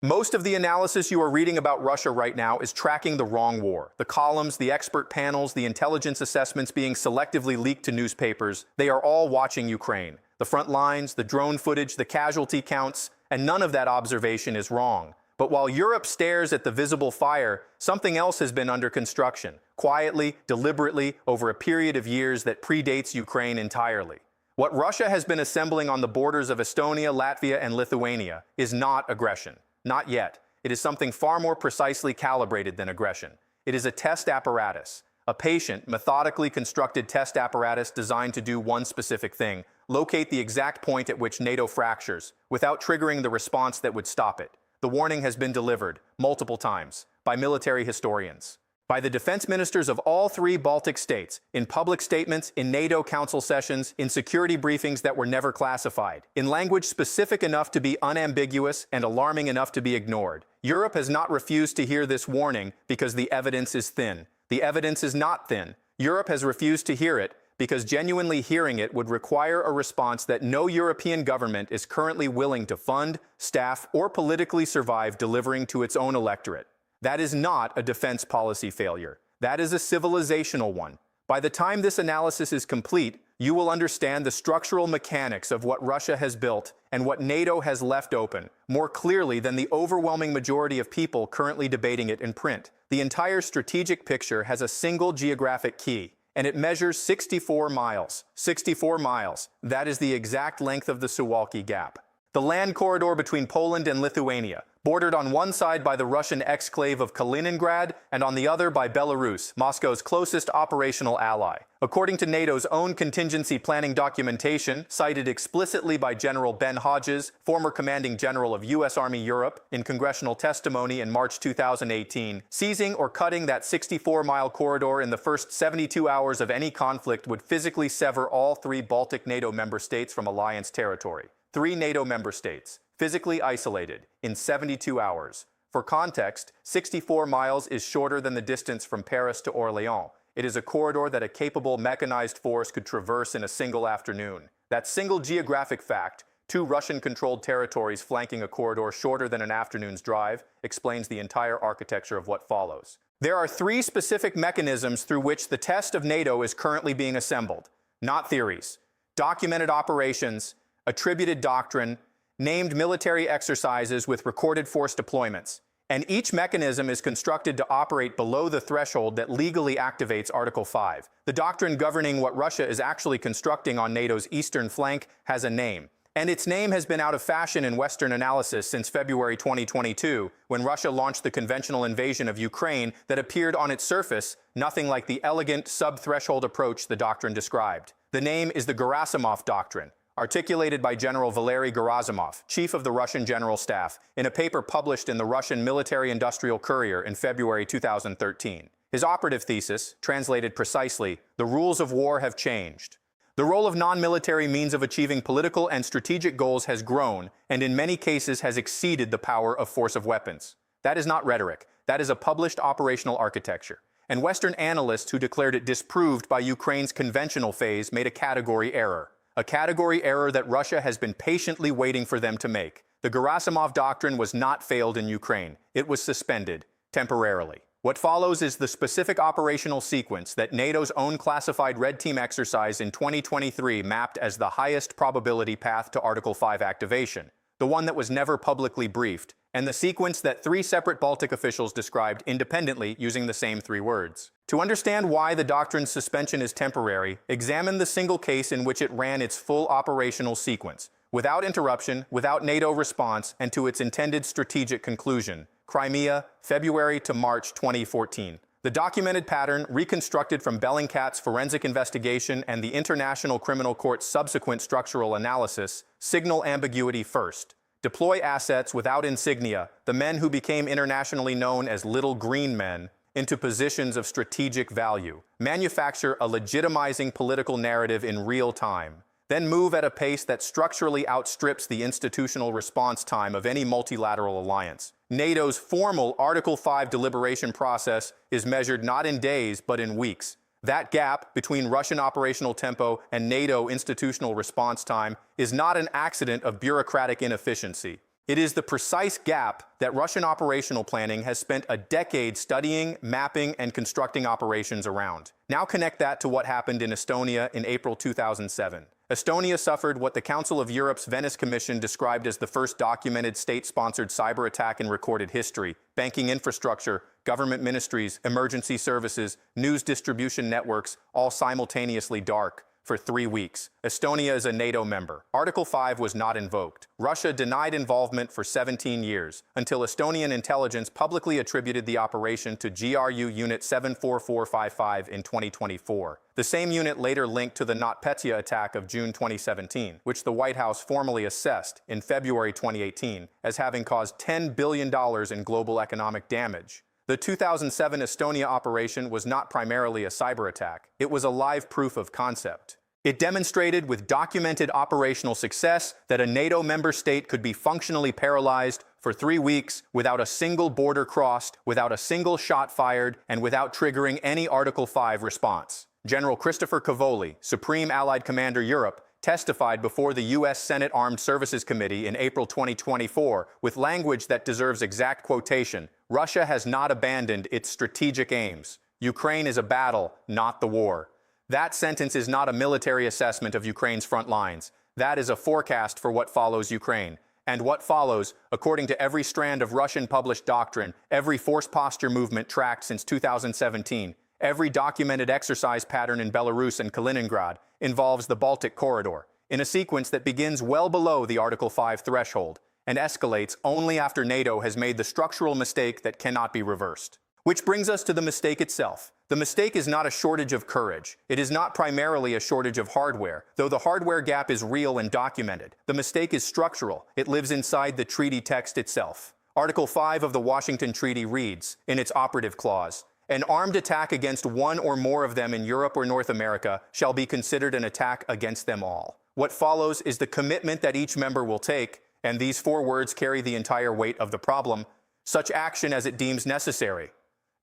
Most of the analysis you are reading about Russia right now is tracking the wrong war. The columns, the expert panels, the intelligence assessments being selectively leaked to newspapers, they are all watching Ukraine. The front lines, the drone footage, the casualty counts, and none of that observation is wrong. But while Europe stares at the visible fire, something else has been under construction, quietly, deliberately, over a period of years that predates Ukraine entirely. What Russia has been assembling on the borders of Estonia, Latvia, and Lithuania is not aggression. Not yet. It is something far more precisely calibrated than aggression. It is a test apparatus, a patient, methodically constructed test apparatus designed to do one specific thing: locate the exact point at which NATO fractures, without triggering the response that would stop it. The warning has been delivered, multiple times, by military historians, by the defense ministers of all three Baltic states, in public statements, in NATO council sessions, in security briefings that were never classified, in language specific enough to be unambiguous and alarming enough to be ignored. Europe has not refused to hear this warning because the evidence is thin. The evidence is not thin. Europe has refused to hear it because genuinely hearing it would require a response that no European government is currently willing to fund, staff, or politically survive delivering to its own electorate. That is not a defense policy failure. That is a civilizational one. By the time this analysis is complete, you will understand the structural mechanics of what Russia has built and what NATO has left open more clearly than the overwhelming majority of people currently debating it in print. The entire strategic picture has a single geographic key, and it measures 64 miles. 64 miles. That is the exact length of the Suwalki Gap. The land corridor between Poland and Lithuania, bordered on one side by the Russian exclave of Kaliningrad and on the other by Belarus, Moscow's closest operational ally. According to NATO's own contingency planning documentation, cited explicitly by General Ben Hodges, former commanding general of U.S. Army Europe, in congressional testimony in March 2018, seizing or cutting that 64-mile corridor in the first 72 hours of any conflict would physically sever all three Baltic NATO member states from alliance territory. 3 NATO member states, physically isolated, in 72 hours. For context, 64 miles is shorter than the distance from Paris to Orléans. It is a corridor that a capable mechanized force could traverse in a single afternoon. That single geographic fact, 2 Russian-controlled territories flanking a corridor shorter than an afternoon's drive, explains the entire architecture of what follows. There are 3 specific mechanisms through which the test of NATO is currently being assembled. Not theories. Documented operations, attributed doctrine, named military exercises with recorded force deployments. And each mechanism is constructed to operate below the threshold that legally activates Article 5. The doctrine governing what Russia is actually constructing on NATO's eastern flank has a name. And its name has been out of fashion in Western analysis since February 2022, when Russia launched the conventional invasion of Ukraine that appeared on its surface nothing like the elegant, sub-threshold approach the doctrine described. The name is the Gerasimov Doctrine, articulated by General Valery Gerasimov, chief of the Russian General Staff, in a paper published in the Russian Military-Industrial Courier in February 2013. His operative thesis, translated precisely, "The rules of war have changed." The role of non-military means of achieving political and strategic goals has grown, and in many cases has exceeded the power of force of weapons. That is not rhetoric. That is a published operational architecture. And Western analysts who declared it disproved by Ukraine's conventional phase made a category error. A category error that Russia has been patiently waiting for them to make. The Gerasimov Doctrine was not failed in Ukraine. It was suspended, temporarily. What follows is the specific operational sequence that NATO's own classified Red Team exercise in 2023 mapped as the highest probability path to Article 5 activation, the one that was never publicly briefed, and the sequence that 3 separate Baltic officials described independently using the same 3 words. To understand why the doctrine's suspension is temporary, examine the single case in which it ran its full operational sequence, without interruption, without NATO response, and to its intended strategic conclusion: Crimea, February to March 2014. The documented pattern, reconstructed from Bellingcat's forensic investigation and the International Criminal Court's subsequent structural analysis, signal ambiguity first. Deploy assets without insignia, the men who became internationally known as Little Green Men, into positions of strategic value. Manufacture a legitimizing political narrative in real time. Then move at a pace that structurally outstrips the institutional response time of any multilateral alliance. NATO's formal Article 5 deliberation process is measured not in days but in weeks. That gap between Russian operational tempo and NATO institutional response time is not an accident of bureaucratic inefficiency. It is the precise gap that Russian operational planning has spent a decade studying, mapping, and constructing operations around. Now connect that to what happened in Estonia in April 2007. Estonia suffered what the Council of Europe's Venice Commission described as the first documented state-sponsored cyber attack in recorded history. Banking infrastructure, government ministries, emergency services, news distribution networks, all simultaneously dark. For 3 weeks. Estonia is a NATO member. Article 5 was not invoked. Russia denied involvement for 17 years, until Estonian intelligence publicly attributed the operation to GRU Unit 74455 in 2024. The same unit later linked to the NotPetya attack of June 2017, which the White House formally assessed in February 2018 as having caused $10 billion in global economic damage. The 2007 Estonia operation was not primarily a cyber attack. It was a live proof of concept. It demonstrated with documented operational success that a NATO member state could be functionally paralyzed for 3 weeks without a single border crossed, without a single shot fired, and without triggering any Article 5 response. General Christopher Cavoli, Supreme Allied Commander Europe, testified before the U.S. Senate Armed Services Committee in April 2024 with language that deserves exact quotation. Russia has not abandoned its strategic aims. Ukraine is a battle, not the war. That sentence is not a military assessment of Ukraine's front lines. That is a forecast for what follows Ukraine. And what follows, according to every strand of Russian published doctrine, every force posture movement tracked since 2017, every documented exercise pattern in Belarus and Kaliningrad, involves the Baltic corridor, in a sequence that begins well below the Article 5 threshold and escalates only after NATO has made the structural mistake that cannot be reversed. Which brings us to the mistake itself. The mistake is not a shortage of courage. It is not primarily a shortage of hardware, though the hardware gap is real and documented. The mistake is structural. It lives inside the treaty text itself. Article 5 of the Washington Treaty reads, in its operative clause, an armed attack against one or more of them in Europe or North America shall be considered an attack against them all. What follows is the commitment that each member will take, and these 4 words carry the entire weight of the problem, such action as it deems necessary.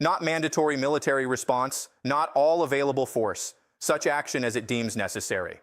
Not mandatory military response, not all available force, such action as it deems necessary.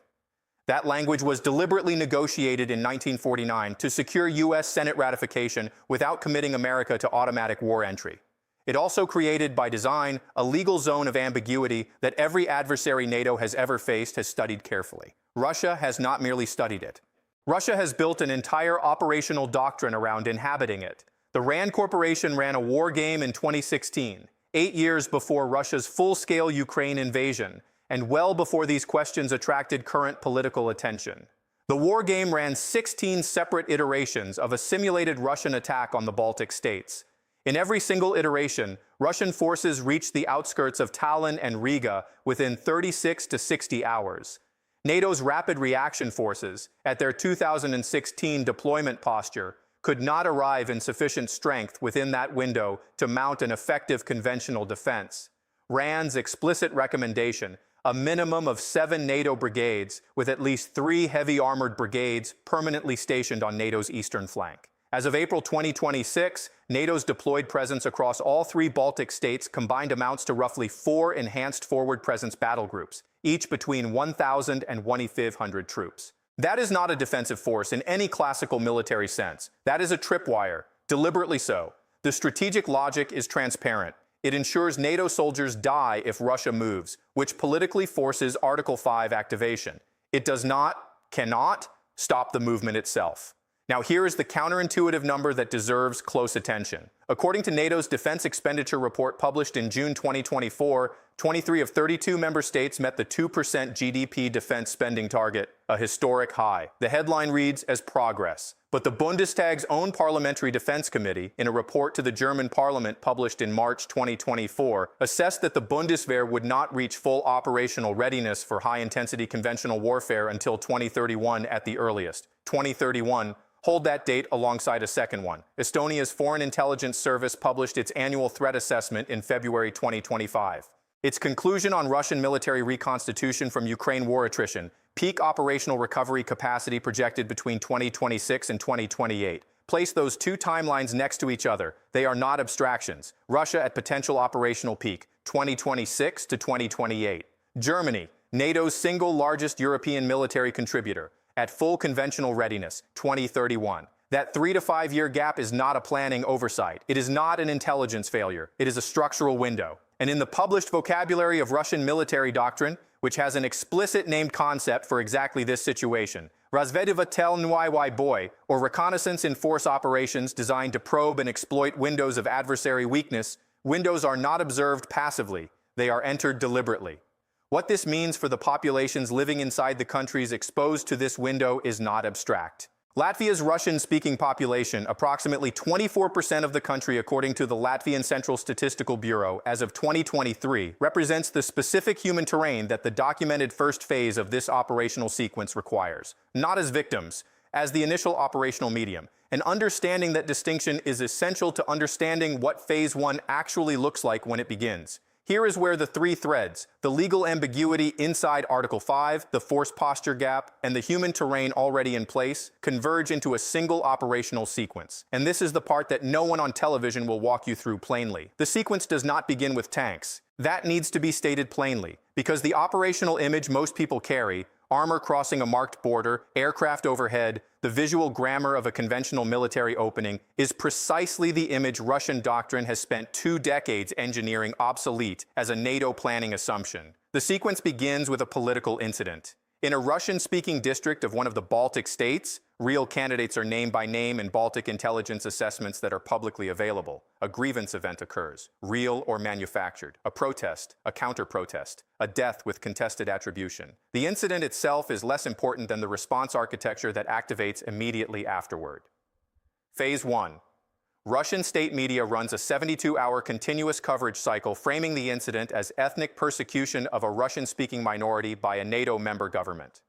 That language was deliberately negotiated in 1949 to secure U.S. Senate ratification without committing America to automatic war entry. It also created, by design, a legal zone of ambiguity that every adversary NATO has ever faced has studied carefully. Russia has not merely studied it. Russia has built an entire operational doctrine around inhabiting it. The RAND Corporation ran a war game in 2016, 8 years before Russia's full-scale Ukraine invasion, and well before these questions attracted current political attention. The war game ran 16 separate iterations of a simulated Russian attack on the Baltic states. In every single iteration, Russian forces reached the outskirts of Tallinn and Riga within 36 to 60 hours. NATO's Rapid Reaction Forces, at their 2016 deployment posture, could not arrive in sufficient strength within that window to mount an effective conventional defense. RAND's explicit recommendation, a minimum of 7 NATO brigades, with at least 3 heavy armored brigades permanently stationed on NATO's eastern flank. As of April 2026, NATO's deployed presence across all 3 Baltic states combined amounts to roughly 4 enhanced forward presence battle groups, each between 1,000 and 1,500 troops. That is not a defensive force in any classical military sense. That is a tripwire, deliberately so. The strategic logic is transparent. It ensures NATO soldiers die if Russia moves, which politically forces Article 5 activation. It does not, cannot, stop the movement itself. Now here is the counterintuitive number that deserves close attention. According to NATO's Defense Expenditure Report published in June 2024, 23 of 32 member states met the 2% GDP defense spending target, a historic high. The headline reads as progress. But the Bundestag's own Parliamentary Defense Committee, in a report to the German Parliament published in March 2024, assessed that the Bundeswehr would not reach full operational readiness for high-intensity conventional warfare until 2031 at the earliest. 2031. Hold that date alongside a second one. Estonia's Foreign Intelligence Service published its annual threat assessment in February 2025. Its conclusion on Russian military reconstitution from Ukraine war attrition, peak operational recovery capacity projected between 2026 and 2028. Place those 2 timelines next to each other. They are not abstractions. Russia at potential operational peak, 2026 to 2028. Germany, NATO's single largest European military contributor, at full conventional readiness, 2031. That 3 to 5 year gap is not a planning oversight. It is not an intelligence failure. It is a structural window. And in the published vocabulary of Russian military doctrine, which has an explicit named concept for exactly this situation, разведывательный boy, or reconnaissance in force operations designed to probe and exploit windows of adversary weakness, windows are not observed passively. They are entered deliberately. What this means for the populations living inside the countries exposed to this window is not abstract. Latvia's Russian-speaking population, approximately 24% of the country according to the Latvian Central Statistical Bureau as of 2023, represents the specific human terrain that the documented first phase of this operational sequence requires, not as victims, as the initial operational medium. And understanding that distinction is essential to understanding what Phase 1 actually looks like when it begins. Here is where the three threads, the legal ambiguity inside Article 5, the force posture gap, and the human terrain already in place, converge into a single operational sequence. And this is the part that no one on television will walk you through plainly. The sequence does not begin with tanks. That needs to be stated plainly, because the operational image most people carry, armor crossing a marked border, aircraft overhead, the visual grammar of a conventional military opening, is precisely the image Russian doctrine has spent 2 decades engineering obsolete as a NATO planning assumption. The sequence begins with a political incident. In a Russian-speaking district of one of the Baltic states, real candidates are named by name in Baltic intelligence assessments that are publicly available. A grievance event occurs, real or manufactured, a protest, a counter-protest, a death with contested attribution. The incident itself is less important than the response architecture that activates immediately afterward. Phase 1. Russian state media runs a 72-hour continuous coverage cycle framing the incident as ethnic persecution of a Russian-speaking minority by a NATO member government.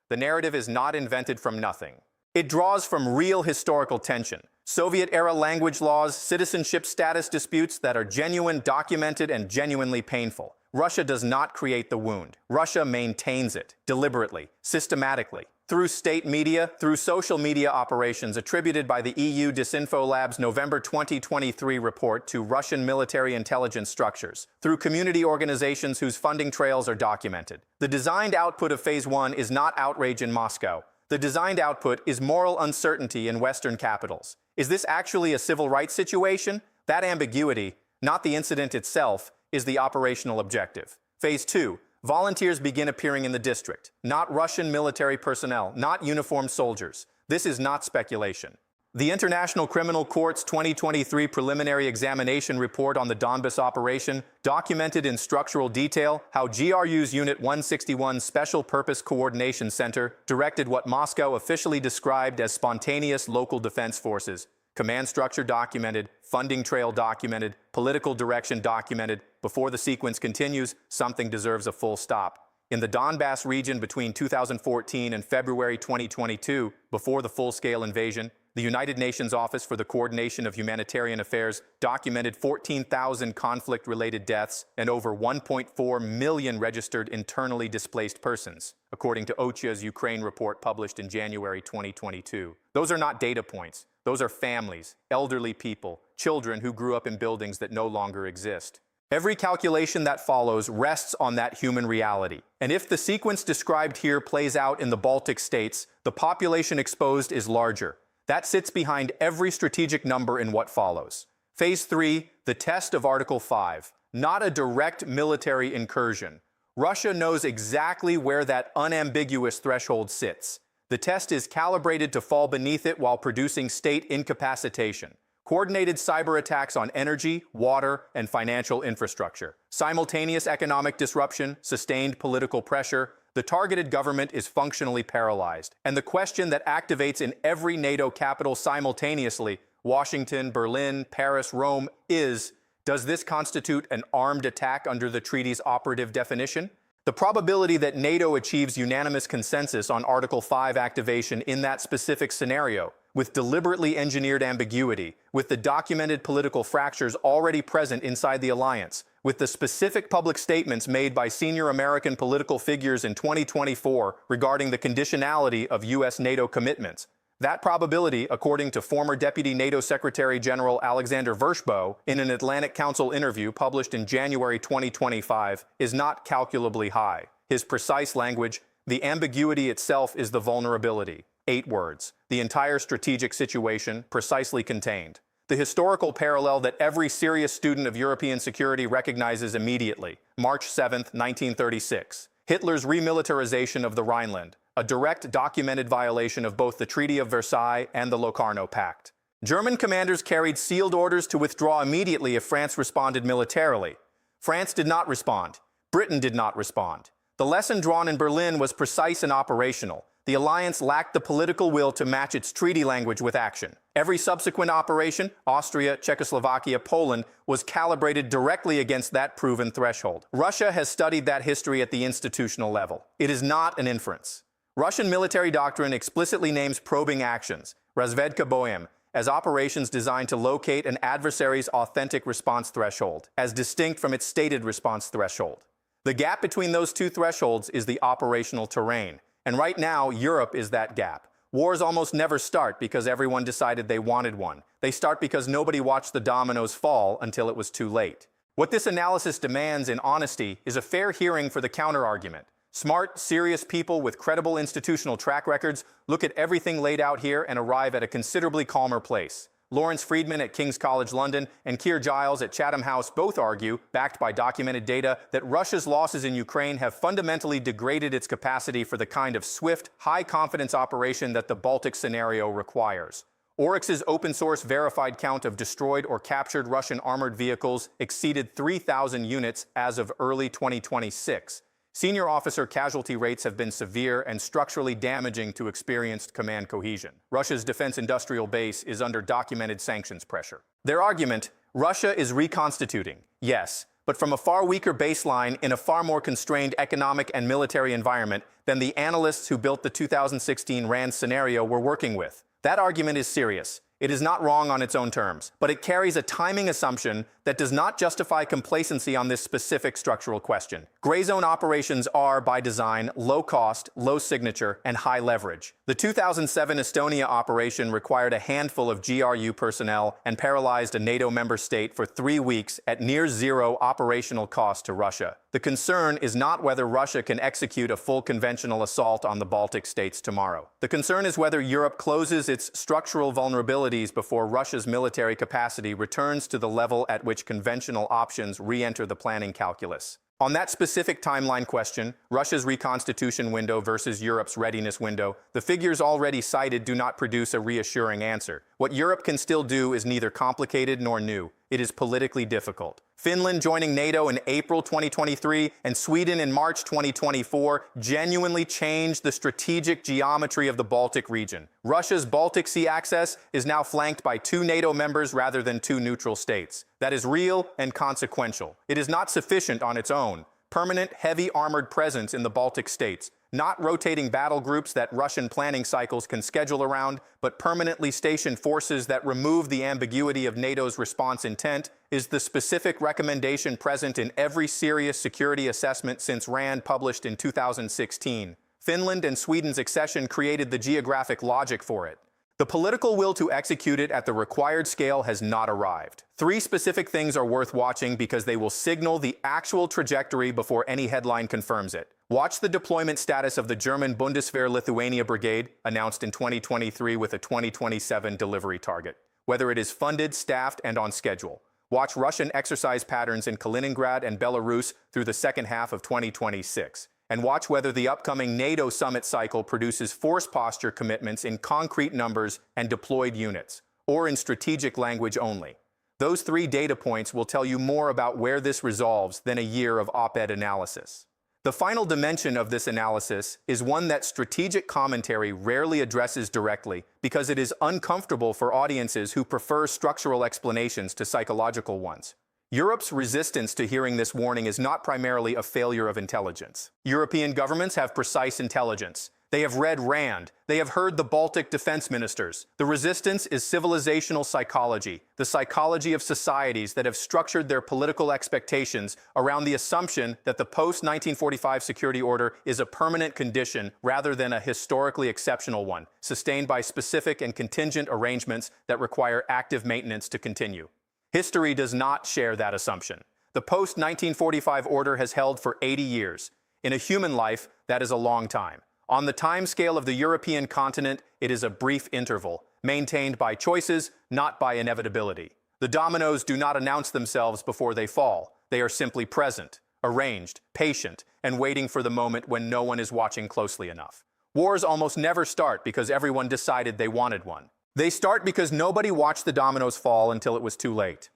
The narrative is not invented from nothing. It draws from real historical tension, Soviet-era language laws, citizenship status disputes that are genuine, documented, and genuinely painful. Russia does not create the wound. Russia maintains it, deliberately, systematically, through state media, through social media operations attributed by the EU Disinfo Lab's November 2023 report to Russian military intelligence structures, through community organizations whose funding trails are documented. The designed output of Phase 1 is not outrage in Moscow. The designed output is moral uncertainty in Western capitals. Is this actually a civil rights situation? That ambiguity, not the incident itself, is the operational objective. Phase 2. Volunteers begin appearing in the district. Not Russian military personnel, not uniformed soldiers. This is not speculation. The International Criminal Court's 2023 preliminary examination report on the Donbas operation documented in structural detail how GRU's Unit 161 Special Purpose Coordination Center directed what Moscow officially described as spontaneous local defense forces. Command structure documented, funding trail documented, political direction documented. Before the sequence continues, something deserves a full stop. In the Donbass region between 2014 and February 2022, before the full-scale invasion, the United Nations Office for the Coordination of Humanitarian Affairs documented 14,000 conflict-related deaths and over 1.4 million registered internally displaced persons, according to OCHA's Ukraine report published in January 2022. Those are not data points. Those are families, elderly people, children who grew up in buildings that no longer exist. Every calculation that follows rests on that human reality. And if the sequence described here plays out in the Baltic states, the population exposed is larger. That sits behind every strategic number in what follows. Phase 3, the test of Article 5, not a direct military incursion. Russia knows exactly where that unambiguous threshold sits. The test is calibrated to fall beneath it while producing state incapacitation. Coordinated cyber attacks on energy, water, and financial infrastructure. Simultaneous economic disruption, sustained political pressure. The targeted government is functionally paralyzed. And the question that activates in every NATO capital simultaneously, Washington, Berlin, Paris, Rome, is, does this constitute an armed attack under the treaty's operative definition? The probability that NATO achieves unanimous consensus on Article 5 activation in that specific scenario, with deliberately engineered ambiguity, with the documented political fractures already present inside the alliance, with the specific public statements made by senior American political figures in 2024 regarding the conditionality of U.S.-NATO commitments. That probability, according to former Deputy NATO Secretary General Alexander Vershbow in an Atlantic Council interview published in January 2025, is not calculably high. His precise language, the ambiguity itself is the vulnerability. 8 words. The entire strategic situation precisely contained. The historical parallel that every serious student of European security recognizes immediately. March 7, 1936. Hitler's remilitarization of the Rhineland, a direct documented violation of both the Treaty of Versailles and the Locarno Pact. German commanders carried sealed orders to withdraw immediately if France responded militarily. France did not respond. Britain did not respond. The lesson drawn in Berlin was precise and operational. The alliance lacked the political will to match its treaty language with action. Every subsequent operation, Austria, Czechoslovakia, Poland, was calibrated directly against that proven threshold. Russia has studied that history at the institutional level. It is not an inference. Russian military doctrine explicitly names probing actions, razvedka boem, as operations designed to locate an adversary's authentic response threshold, as distinct from its stated response threshold. The gap between those two thresholds is the operational terrain. And right now, Europe is that gap. Wars almost never start because everyone decided they wanted one. They start because nobody watched the dominoes fall until it was too late. What this analysis demands, in honesty, is a fair hearing for the counter-argument. Smart, serious people with credible institutional track records look at everything laid out here and arrive at a considerably calmer place. Lawrence Friedman at King's College London and Keir Giles at Chatham House both argue, backed by documented data, that Russia's losses in Ukraine have fundamentally degraded its capacity for the kind of swift, high-confidence operation that the Baltic scenario requires. Oryx's open-source verified count of destroyed or captured Russian armored vehicles exceeded 3,000 units as of early 2026. Senior officer casualty rates have been severe and structurally damaging to experienced command cohesion. Russia's defense industrial base is under documented sanctions pressure. Their argument, Russia is reconstituting. Yes, but from a far weaker baseline in a far more constrained economic and military environment than the analysts who built the 2016 RAND scenario were working with. That argument is serious. It is not wrong on its own terms, but it carries a timing assumption that does not justify complacency on this specific structural question. Gray zone operations are, by design, low cost, low signature, and high leverage. The 2007 Estonia operation required a handful of GRU personnel and paralyzed a NATO member state for 3 weeks at near zero operational cost to Russia. The concern is not whether Russia can execute a full conventional assault on the Baltic states tomorrow. The concern is whether Europe closes its structural vulnerabilities before Russia's military capacity returns to the level at which conventional options re-enter the planning calculus. On that specific timeline question, Russia's reconstitution window versus Europe's readiness window, the figures already cited do not produce a reassuring answer. What Europe can still do is neither complicated nor new. It is politically difficult. Finland joining NATO in April 2023 and Sweden in March 2024 genuinely changed the strategic geometry of the Baltic region. Russia's Baltic Sea access is now flanked by 2 NATO members rather than 2 neutral states. That is real and consequential. It is not sufficient on its own. Permanent, heavy armored presence in the Baltic states, not rotating battle groups that Russian planning cycles can schedule around, but permanently stationed forces that remove the ambiguity of NATO's response intent, is the specific recommendation present in every serious security assessment since RAND published in 2016. Finland and Sweden's accession created the geographic logic for it. The political will to execute it at the required scale has not arrived. 3 specific things are worth watching because they will signal the actual trajectory before any headline confirms it. Watch the deployment status of the German Bundeswehr Lithuania Brigade, announced in 2023 with a 2027 delivery target, whether it is funded, staffed, and on schedule. Watch Russian exercise patterns in Kaliningrad and Belarus through the second half of 2026. And watch whether the upcoming NATO summit cycle produces force posture commitments in concrete numbers and deployed units, or in strategic language only. Those 3 data points will tell you more about where this resolves than a year of op-ed analysis. The final dimension of this analysis is one that strategic commentary rarely addresses directly because it is uncomfortable for audiences who prefer structural explanations to psychological ones. Europe's resistance to hearing this warning is not primarily a failure of intelligence. European governments have precise intelligence. They have read RAND. They have heard the Baltic defense ministers. The resistance is civilizational psychology, the psychology of societies that have structured their political expectations around the assumption that the post-1945 security order is a permanent condition rather than a historically exceptional one, sustained by specific and contingent arrangements that require active maintenance to continue. History does not share that assumption. The post-1945 order has held for 80 years. In a human life, that is a long time. On the timescale of the European continent, it is a brief interval, maintained by choices, not by inevitability. The dominoes do not announce themselves before they fall. They are simply present, arranged, patient, and waiting for the moment when no one is watching closely enough. Wars almost never start because everyone decided they wanted one. They start because nobody watched the dominoes fall until it was too late.